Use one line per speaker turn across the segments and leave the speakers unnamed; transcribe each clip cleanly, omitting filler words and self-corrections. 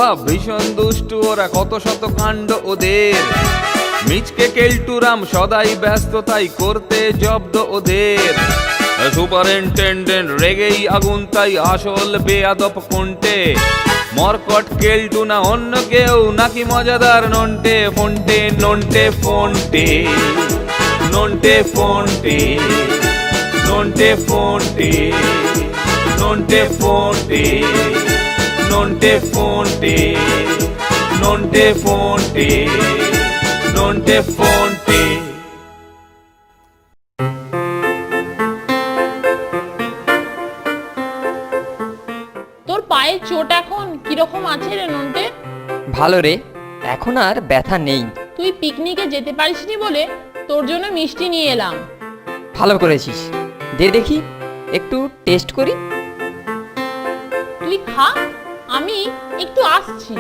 স্বভাব ভীষণ দুষ্টু, ওরা কত শত কাণ্ড ওদের। মিচকে কেলটুরাম সদাই ব্যস্ত, তাই করতে জব্দ ওদের। সুপারিনটেন্ডেন্ট রেগেই আগুন, তাই আসল বেয়াদব কোনটে। মরকট কেলটু না অন্য কেউ, নাকি মজাদার নন্টে ফোনটে। নন্টে ফোনটে, নন্টে ফোনটে, নন্টে ফোনটে, নন্টে ফোনটে, নন্টে ফোনটে, নন্টে ফোনটে, নন্টে ফোনটে।
তোর পায়ের চোট এখন কিরকম আছে রে নন্টে?
ভালো রে, এখন আর ব্যথা নেই।
তুই পিকনিকে যেতে পারিসনি বলে তোর জন্য মিষ্টি নিয়ে এলাম।
ভালো করেছিস, দে দেখি একটু টেস্ট করি।
তুই খা, আমি একটু আসছি।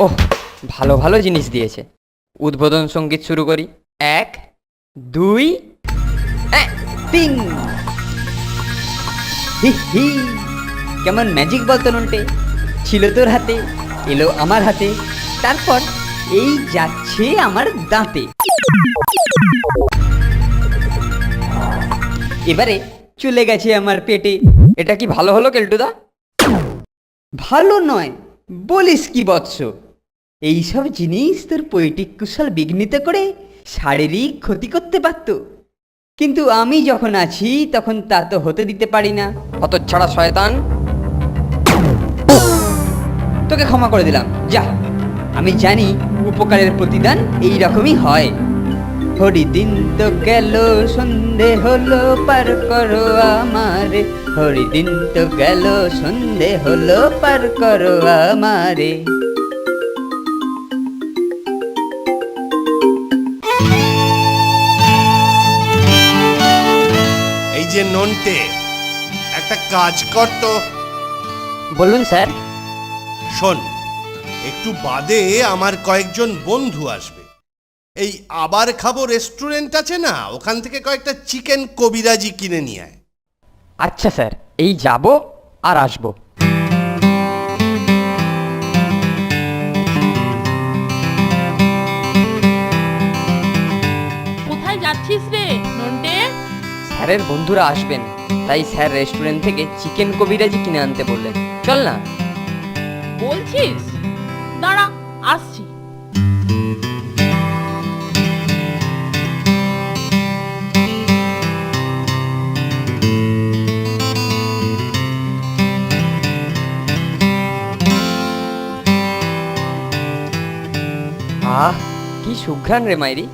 ওহ, ভালো ভালো জিনিস দিয়েছে। উদ্বোধন সঙ্গীত শুরু করি। 1 2 3। হি হি, কেমন ম্যাজিক বলতো নন্টে। ছিল তোর হাতে, এলো আমার হাতে, তারপর এই যাচ্ছে আমার দাঁতে। এবারে চলে গেছে আমার পেটে। এটা কি ভালো হলো কেলটুদা? ভালো নয়, বলিস কি বৎস? এইসব জিনিস তোর পৈটিক কুশল বিঘ্নিত করে শারীরিক ক্ষতি করতে পারত, কিন্তু আমি যখন আছি তখন তা তো হতে দিতে পারি না। হতচ্ছাড়া শয়তান, তোকে ক্ষমা করে দিলাম, যা। আমি জানি উপকারের প্রতিদান এই রকমই হয়। হরিদিন তো গেল, সন্ধে হলো, পার করো আমারে। হরিদিন তো গেল, সন্ধে হলো, পার করো আমারে।
এই যে নন্টে, একটা কাজ কর তো।
বলুন স্যার।
শোন, একটু বাদে আমার কয়েকজন বন্ধু আসবে। এই আবার খাবো রেস্টুরেন্ট আছে না, ওখান থেকে কয়েকটা চিকেন কবিরাজি কিনে নিয়ে আয়।
আচ্ছা স্যার, এই যাব আর আসবো।
কোথায় যাচ্ছিস রে নন্টে?
স্যারের বন্ধুরা আসবেন, তাই স্যার রেস্টুরেন্ট থেকে চিকেন কবিরাজি কিনে আনতে বললেন। চল না।
বলছিস? দাঁড়া, আসছি।
আহ, কি সুঘ্রাণ রে মাইরি,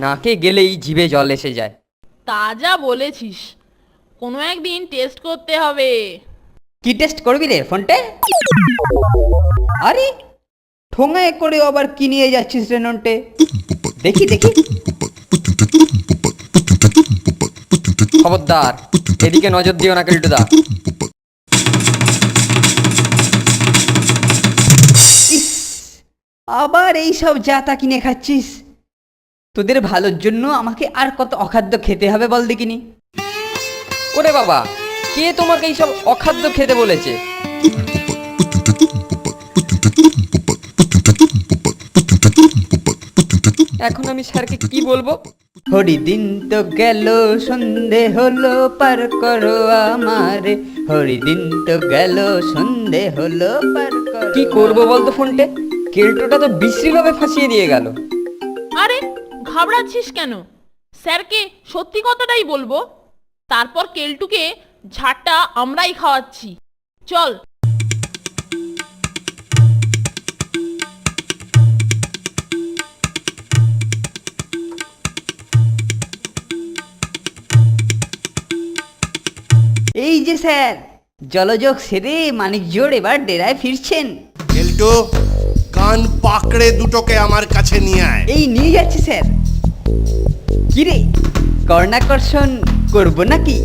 নাকে গেলেই জিভে জল এসে যায়।
তা যা বলেছিস, কোনো একদিন টেস্ট করতে হবে।
কি টেস্ট করবি রে ফোনটে? আরে ঠোঙায় করে আবার কি নিয়ে যাচ্ছিস রে নন্টে? দেখি দেখি। খবরদার, এদিকে নজর দিও না কেলটুদা। ইস, আবার এই সব জাতা কিনে খাচ্ছিস? তোদের ভালোর জন্য আমাকে আর কত অখাদ্য খেতে হবে বল দেখিনি। ওরে বাবা, কে তোমাকে এইসব অখাদ্য খেতে বলেছে? এখন আমি স্যারকে কি বলবো? হরিদিন তো গেল, সন্ধে হলো, পার করো আমারে। হরিদিন তো গেল, সন্ধে হলো, পার করো। কি করবো বলতো ফোনটে? কেলটোটা তো বিশ্রীভাবে ফাঁসিয়ে দিয়ে গেল।
আরে ঘাবড়াচ্ছিস কেন? স্যারকে সত্যি কথাটাই বলবো, তারপর কেলটুকে ঝাড়টা আমরাই খাওয়াচ্ছি। চল।
এই যে স্যার, জলযোগ সেরে মানিকজোড় এবার ডেরায় ফিরছেন।
কেলটু, কান পাকড়ে দুটোকে আমার কাছে নিয়ে আয়।
এই নিয়ে যাচ্ছি স্যার। কিরে, কর্ণাকর্ষণ করবো নাকি?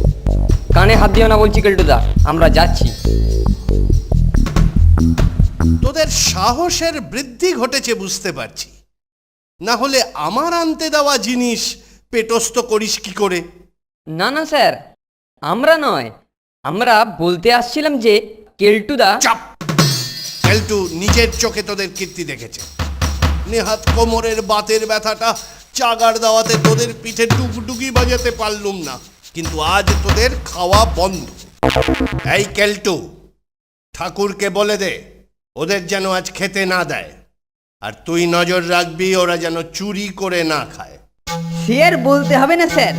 কানে হাত দিও না বলছি কেলটুদা, আমরা যাচ্ছি।
তোদের সাহসের বৃদ্ধি ঘটেছে বুঝতে পারছি, না হলে আমার আনতে দেওয়া জিনিস পেটস্থ করিস কি করে?
না না স্যার, আমরা নয়, আমরা বলতে আসছিলাম যে কেলটুদা।
চাপ! কেলটু নিজের চোখে তোদের কীর্তি দেখেছে। নেহাত কোমরের বাতের ব্যথাটা চাগার দাওয়াতে তোদের পিঠে টুকটুকি বাজাতে পারলুম না, কিন্তু আজ তোদের খাওয়া বন্ধ। এই কেলটু, ঠাকুরকে বলে দে ওদের যেন আজ খেতে না দেয়, আর তুই নজর রাখবি ওরা যেন চুরি করে না খায়।
সে আর বলতে হবে না স্যার,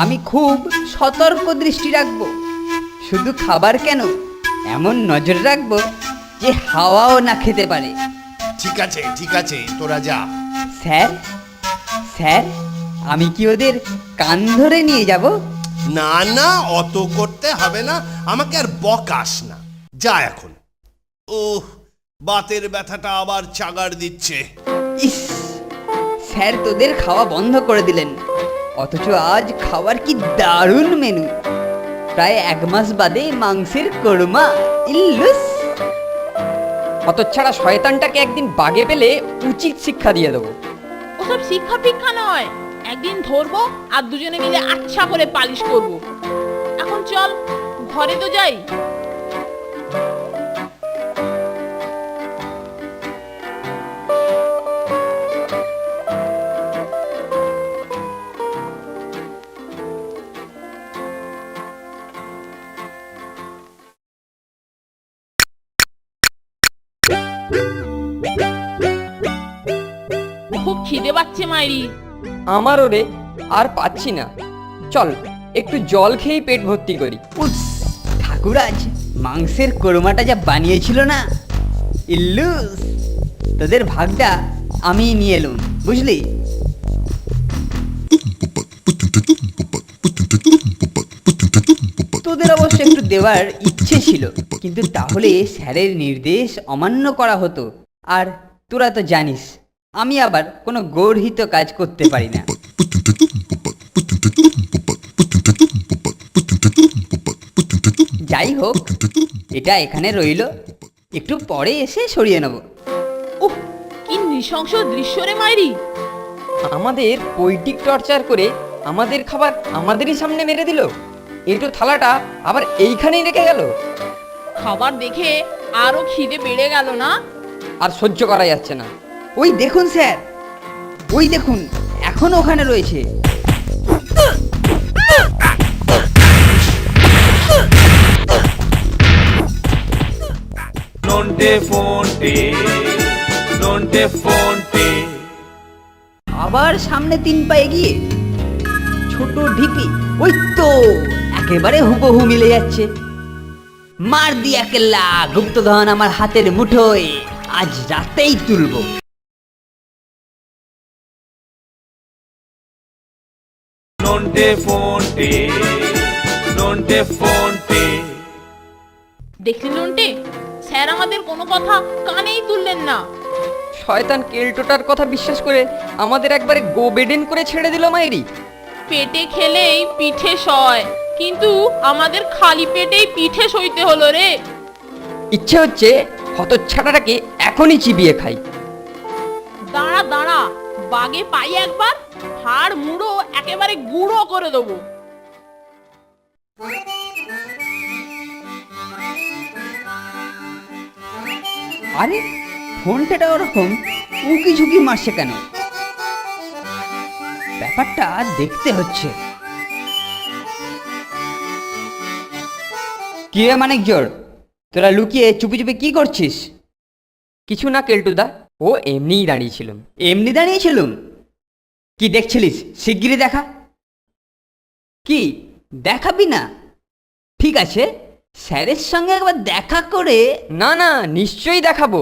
আমি খুব সতর্ক দৃষ্টি রাখবো। শুধু খাবার কেন, এমন নজর রাখবো যে হাওয়াও না খেতে পারে।
ঠিক আছে, তোরা যা।
স্যার, স্যার, আমি কি ওদের কান ধরে নিয়ে যাব?
না না, অত করতে হবে না, আমাকে আর বকাস না, যা এখন। ওহ, বাতের ব্যথাটা আবার চাগার দিচ্ছে।
ইস, স্যার তোদের খাওয়া বন্ধ করে দিলেন, অথচ আজ খাবার কি দারুণ মেনু। প্রায় 1 মাস বাদে মাংসের কোরমা। ইল্লুস!
হতচ্ছাড়া শয়তানটাকে একদিন বাগে পেলে উচিত শিক্ষা দিয়ে দেবো।
ওসব শিক্ষা ফিক্ষা নয়, একদিন ধরবো আর দুজনে মিলে আচ্ছা করে পালিশ করব। এখন চল, ঘরে তো যাই। খুব খিদে পাচ্ছে মাইরি।
আমারও রে, আর পাচ্ছি না। চল একটু জল খেয়েই পেট ভর্তি করি।
উস, ঠাকুর আজ মাংসের কোরমাটা যা বানিয়েছিল না, ইল্লুস! তোদের ভাগটা আমি নিয়ে এলুম, বুঝলি? তোদের অবশ্য একটু দেওয়ার ইচ্ছে ছিল, কিন্তু তাহলে স্যারের নির্দেশ অমান্য করা হতো। আর তোরা তো জানিস আমি আবার কোনো গর্হিত কাজ করতে পারি না। যাই হোক, এটা এখানে রইল, একটু পরে এসে সরিয়ে নেব।
উফ, কি নৃশংস দৃশ্য রে মাইরি।
আমাদের পৈটিক টর্চার করে আমাদের খাবার আমাদেরই সামনে মেরে দিল। এটো থালাটা আবার এইখানেই রেখে গেল।
খাবার দেখে আরো খিদে বেড়ে গেল না?
আর সহ্য করা যাচ্ছে না।
ওই দেখুন স্যার, ওই দেখুন, এখন ওখানে রয়েছে।
নন্টে ফোনটে, নন্টে ফোনটে।
আবার সামনে 3 পা এগিয়ে, ছোট ঢিপি, ওই তো একেবারে হুবহু মিলে যাচ্ছে। মার দিয়া কেল্লা, গুপ্তধন আমার হাতের মুঠোয়, আজ রাতেই তুলবো।
নন্টে ফোনটে, নন্টে ফোনটে।
দেখলি নন্টে, স্যার আমাদের কোনো কথা কানেই তুললেন না।
শয়তান কেলটোটার কথা বিশ্বাস করে আমাদের একবারে গোবেডেন করে ছেড়ে দিল মাইরি।
পেটে খেলেই পিঠে সয়, কিন্তু আমাদের খালি পেটেই পিঠে সইতে হলো রে।
ইচ্ছে হচ্ছে হতচ্ছাড়াটাকে এখনই চিবিয়ে খাই।
দাঁড়া দাঁড়া, বাগে পাই একবার, হাড় মুড়ো একেবারে গুঁড়ো করে দেবো।
আরে ফোনটা ওরকম উকি ঝুঁকি মারছে কেন? ব্যাপারটা দেখতে হচ্ছে। কি রে মানিক জোর, তোরা লুকিয়ে চুপি চুপি কি করছিস?
কিছু না কেলটুদা, ও এমনিই দাঁড়িয়েছিলাম।
এমনি দাঁড়িয়েছিলুম? কি দেখছিলিস শিগগিরই দেখা। কি দেখাবি না? ঠিক আছে, স্যারের সঙ্গে একবার দেখা করে।
না না, নিশ্চয়ই দেখাবো,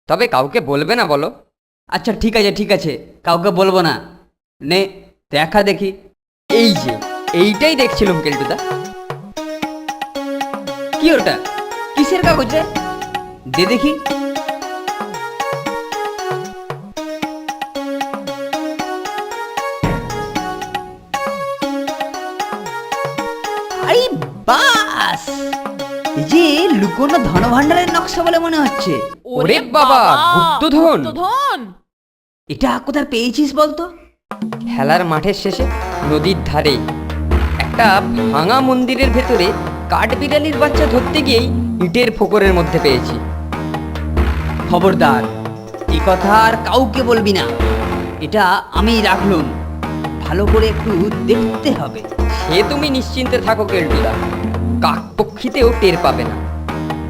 তবে কাউকে বলবে না বলো।
আচ্ছা ঠিক আছে ঠিক আছে, কাউকে বলবো না। নে দেখা দেখি।
এই যে এইটাই দেখছিলাম কেলটুদা।
কি ওটা? কিসের কাগজ রে? দে দেখি। আরে বাস, এই যে লুকোনো ধনভাণ্ডারের নকশা বলে মনে হচ্ছে।
ওরে বাবা, গুপ্তধন।
গুপ্তধন!
এটা কোথায় পেয়েছিস বলতো?
খেলার মাঠের শেষে নদীর ধারে একটা ভাঙা মন্দিরের ভেতরে কাঠবিড়ালির বাচ্চা ধরতে গিয়েই ইটের ফোকরের মধ্যে পেয়েছি।
খবরদার, এই কথা আর কাউকে বলবি না। এটা আমি রাখলুম, ভালো করে একটু দেখতে হবে।
সে তুমি নিশ্চিন্তে থাকো কেলটুদা, কাকপক্ষীতেও টের পাবে না।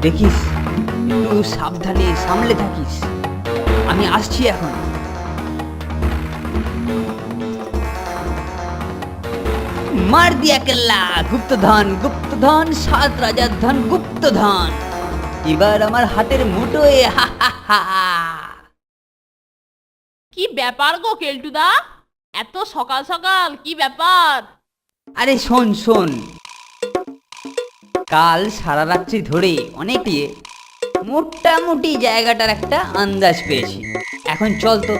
দেখিস, একটু সাবধানে সামলে থাকিস। আমি আসছি এখন। মার দিয়া কেল্লা, গুপ্তধন গুপ্তধন, 7 রাজার ধন গুপ্তধন এবার আমার হাতের মুঠোয়। হা হা হা।
কি ব্যাপার গো কেলটুদা, এত সকাল সকাল কি ব্যাপার?
আরে শোন শোন, কাল সারা রাত্রি ধরে অনেকে মোটামুটি জায়গাটার একটা আন্দাজ পেয়েছি। এখন চল তো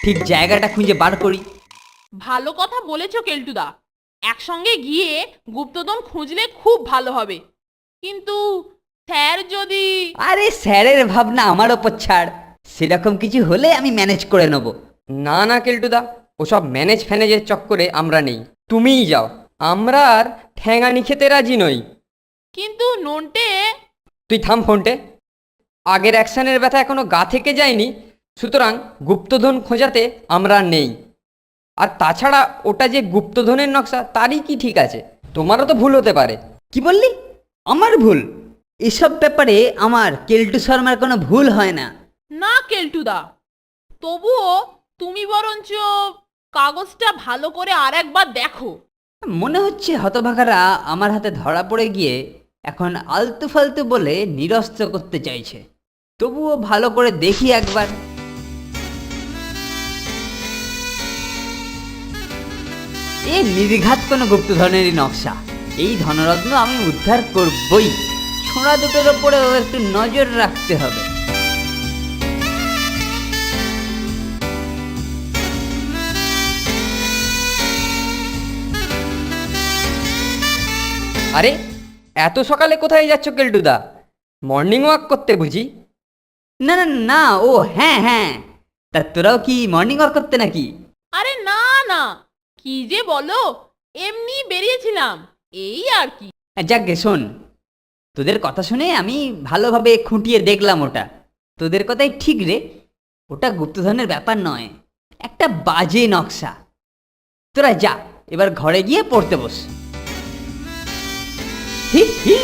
ঠিক জায়গাটা খুঁজে বার করি।
ভালো কথা বলেছো কেলটুদা, একসঙ্গে গিয়ে গুপ্তধন খুঁজলে খুব ভালো হবে। কিন্তু স্যার যদি...
আরে স্যারের ভাবনা আমার ওপর ছাড়, সেরকম কিছু হলে আমি ম্যানেজ করে নেব।
না না কেলটুদা, ওসব ম্যানেজ ফ্যানেজের চক্করে আমরা নেই, তুমিই যাও। আমরা আর ঠ্যাঙানি খেতে রাজি নই।
কিন্তু নন্টে...
তুই থাম ফোনটে, আগের অ্যাকশনের ব্যথা এখনো গা থেকে যায়নি, সুতরাং গুপ্তধন খোঁজাতে আমরা আর নেই। আর তাছাড়া ওটা যে গুপ্তধনের নকশা তারই কি ঠিক আছে, তোমারও তো ভুল হতে পারে।
কি বললি? আমার ভুল? এসব ব্যাপারে আমার কেলটু শর্মার কোনো ভুল হয় না।
না কেলটুদা, তবুও তুমি বরঞ্চ কাগজটা ভালো করে আর একবার দেখো।
মনে হচ্ছে হতভাগারা আমার হাতে ধরা পড়ে গিয়ে এখন আলতু ফালতু বলে নিরস্ত করতে চাইছে। তবুও ভালো করে দেখি একবার। এ নির্ঘাত কোনো গুপ্তধনেরই নকশা। এই ধনরত্ন আমি উদ্ধার করবই। ছোঁড়া দুটোর ওপরেও একটু নজর রাখতে হবে।
আরে এত সকালে কোথায় যাচ্ছ কেলটুদা? মর্নিং ওয়াক করতে বুঝি?
না না না, ও হ্যাঁ হ্যাঁ, তা তোরাও কি মর্নিং ওয়াক করতে নাকি?
আরে না না, কি যে বলো, এমনি বেরিয়েছিলাম, এই আর কি।
যাকগে শোন, তোদের কথা শুনে আমি ভালোভাবে খুঁটিয়ে দেখলাম, ওটা তোদের কথাই ঠিক রে। ওটা গুপ্তধনের ব্যাপার নয়, একটা বাজে নকশা। তোরা যা, এবার ঘরে গিয়ে পড়তে বস। হি হি,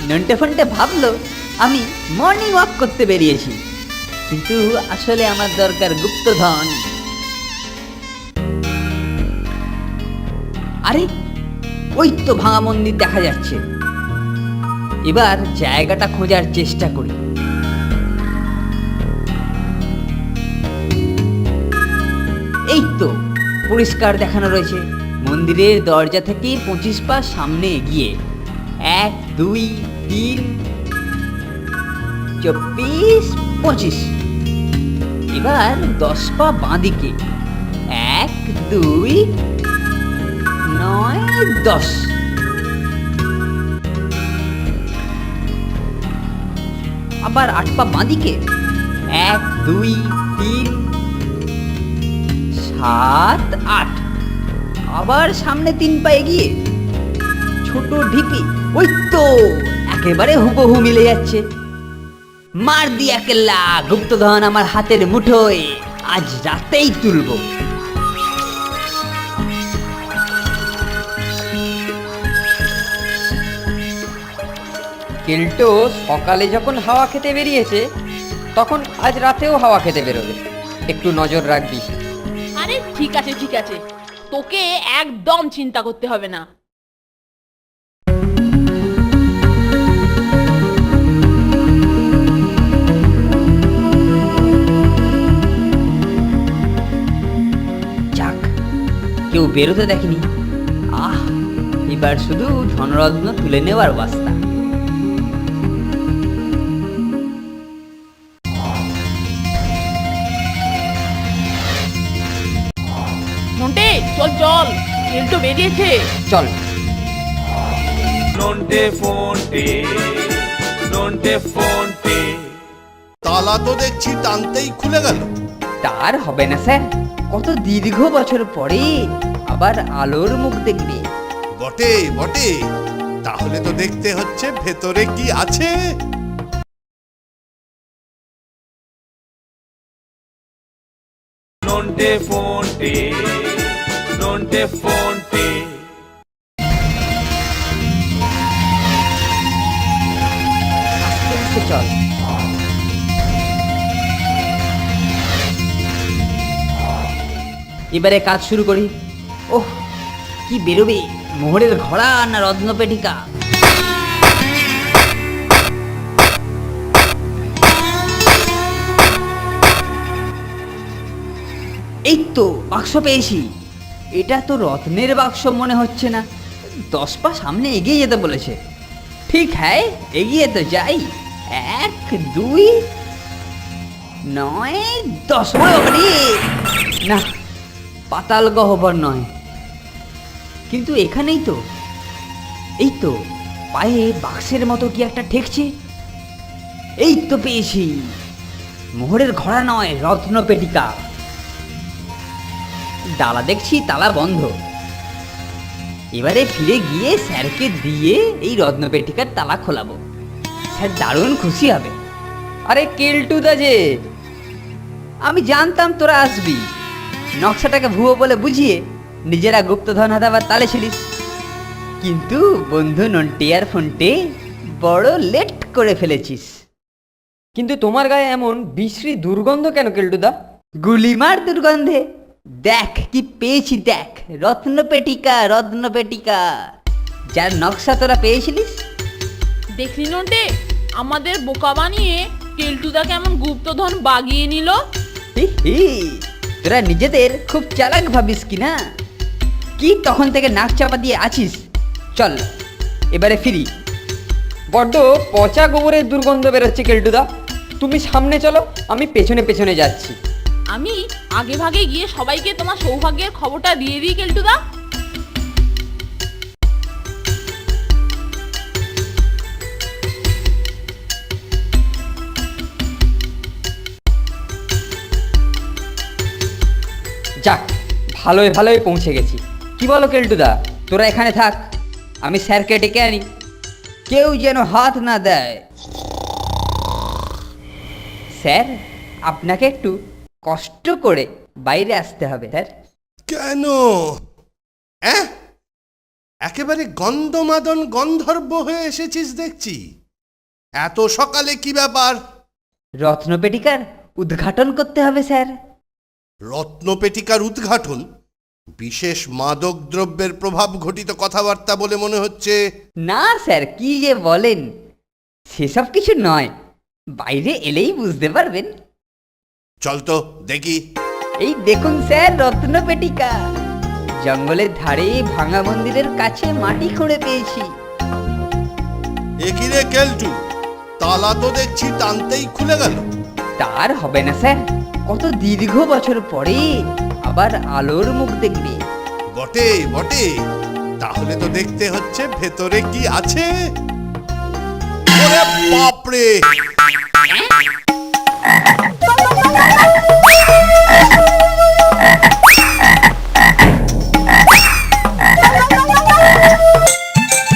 নন্টে ফন্টে ভাবলো আমি মর্নিং ওয়াক করতে বেরিয়েছি, কিন্তু আসলে আমার দরকার গুপ্তধন। আরে ওই তো ভাঙা মন্দির দেখা যাচ্ছে। এবার জায়গাটা খোঁজার চেষ্টা করি। এই তো পরিষ্কার দেখানো রয়েছে। মন্দিরের দরজা থেকে 25 পা সামনে এগিয়ে 1 2 3 24 25। এবার 10 পা বাঁদিকে 1 2 9 10। আবার 8 পা বাঁদিকে 1 2 3 7 8। আবার সামনে 3 পা এগিয়ে ছোট ঢিপি। ওই তো একেবারে হুবহু মিলে যাচ্ছে। মার দিয়া কেল্লা, গুপ্তধন আমার হাতের মুঠোয়, আজ রাতেই তুলবো।
কেলটো সকালে যখন হাওয়া খেতে বেরিয়েছে, তখন আজ রাতেও হাওয়া খেতে বেরোবে, একটু নজর রাখবি।
আরে ঠিক আছে ঠিক আছে, তোকে একদম চিন্তা করতে হবে না।
যাক, কেউ বেরোতে দেখেনি। এবার শুধু ধনরত্ন তুলে নেওয়ার বাস্তা।
নন্টে চল চল, কেলটো বেরিয়েছে।
চল।
নন্টে ফোনটে, নন্টে ফোনটে।
তালা তো দেখছি টানতেই খুলে গেল।
তার হবে না স্যার, কত দীর্ঘ বছর পরে আবার আলোর মুখ দেখবে।
বটে বটে, তাহলে তো দেখতে হচ্ছে ভেতরে কি আছে।
নন্টে ফন্টে, নন্টে ফন্টে।
আস্তে আস্তে চল। এবারে কাজ শুরু করি। ওহ, কি বেরোবে, মোহরের ঘোড়া না রত্নপেটিকা? এই তো বাক্স পেয়েছি। এটা তো রত্নের বাক্স মনে হচ্ছে না। 10 পা সামনে এগিয়ে যেতে বলেছে। ঠিক হ্যাঁ, এগিয়ে তো যাই। 1 2 9 10। না, পাতাল গহ্বর নয়, কিন্তু এখানেই তো। এই তো পায়ে বাক্সের মতো কি একটা ঠেকছে। এই তো পেয়েছি, মোহরের ঘোড়া নয়, রত্নপেটিকা। ডালা দেখছি তালা বন্ধ। এবারে ফিরে গিয়ে স্যারকে দিয়ে এই রত্নপেটিকার তালা খোলাবো। স্যার দারুণ খুশি হবে।
আরে কেলটুদা যে,
আমি জানতাম তোরা আসবি। নকশাটাকে ভুয়ো বলে বুঝিয়ে নিজেরা গুপ্তধন হাতাবার তালে ছিলিস। কিন্তু বন্ধু নন্টে আর ফন্টে বড় লেট করে ফেলেছিস।
কিন্তু তোমার গায়ে এমন বিশ্রী দুর্গন্ধ কেন কেলটুদা?
গুলিমার দুর্গন্ধে। দেখ কি পেয়েছি, দেখ, রত্নপেটিকা, রত্নপেটিকা, যার নকশা তোরা পেয়েছিলিস।
দেখলি নন্টে, আমাদের বোকা বানিয়ে কেলটুদা কেমন গুপ্তধন বাগিয়ে নিল।
হি হি, তোরা নিজেদের খুব চালাক ভাবিস কি না? কি তখন থেকে নাক চাপা দিয়ে আছিস? চল এবারে ফিরি।
বড্ড পচা গোবরের দুর্গন্ধ বেরোচ্ছে কেলটুদা। তুমি সামনে চলো, আমি পেছনে পেছনে যাচ্ছি।
আমি আগে ভাগে গিয়ে সবাইকে তোমার সৌভাগ্যের খবরটা দিয়ে দিই কেলটুদা।
যাক, ভালোই ভালোই পৌঁছে গেছি। কি বলো কেলটুদা?
তোরা এখানে থাক, আমি স্যারকে ডেকে আনি। কেউ যেন হাত না দেয়। স্যার, আপনাকে একটু কষ্ট করে বাইরে আসতে হবে স্যার।
কেন? একেবারে গন্ধমাদন গন্ধর্ব হয়ে এসেছিস দেখছি। এত সকালে কি ব্যাপার?
রত্নপেটিকার উদ্ঘাটন করতে হবে স্যার।
রত্নপেটিকার উদ্ঘাটন? বিশেষ মাদক দ্রব্যের প্রভাব ঘটিত কথাবার্তা বলে মনে হচ্ছে।
না স্যার, কি যে বলেন, সেসব কিছু নয়। বাইরে এলেই বুঝতে পারবেন।
চল তো দেখি।
এই দেখুন স্যার, রত্নপেটিকা। জঙ্গলের ধারে ভাঙা মন্দিরের কাছে মাটি খুঁড়ে পেয়েছি।
একই রে কেলটু, তালা তো দেখছি টানতেই খুলে গেল।
তার হবে না স্যার, কত দীর্ঘ বছর পরে আবার আলোর মুখ দেখবে।
বটে বটে, তাহলে তো দেখতে হচ্ছে ভেতরে কি আছে। ওরে বাপরে!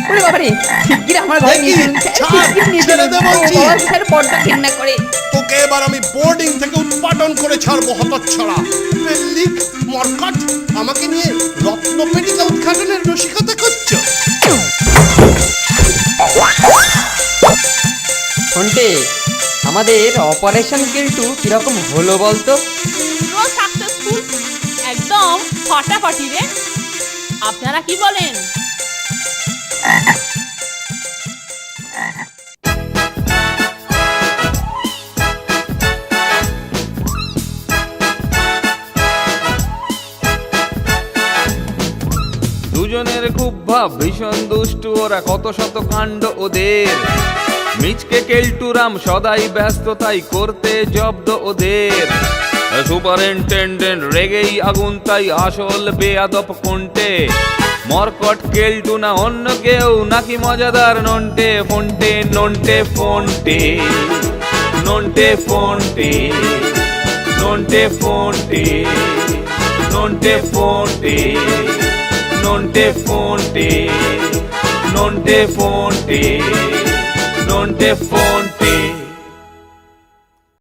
ওরে বাবারে, শিগগির আমার ঘরে নিয়ে চলুন স্যার,
ছাড়,
শিগগির নিয়ে
ছেড়ে
চলুন।
দে বলছি।
ও বাবা, স্যার বড্ড ঘেন্না করে।
তোকে এবার আমি বোর্ডিং থেকে উৎপাদন করে ছাড়বো, হতচ্ছাড়া পেল্লিক মরকট। আমাকে নিয়ে রত্নপেটিকা উদ্ঘাটনের রসিকতা করছো?
ফন্টে, আমাদের অপারেশন কেলটু কিরকম হলো বলতো?
পুরো সাকসেসফুল, একদম ফাটাফাটি রে। আপনারা কি বলেন?
দুজনের খুব ভাব, ভীষণ দুষ্টু ওরা, কত শত কাণ্ড ওদের। মিচকে কেলটুরাম সদাই ব্যস্ত, তাই করতে জব্দ ওদের। সুপারিনটেন্ডেন্ট রেগেই আগুন, তাই আসল বেয়াদব কোনটে। মরকট কেলটু না অন্য কেউ, নাকি মজাদার নন্টে ফন্টে। নন্টে ফন্টে, নন্টে ফন্টে, নন্টে ফোন্টে, নন্টে ফোন্টে, নন্টে ফোন্টে, নন্টে ফোন্টে, নন্টে ফোন্টে।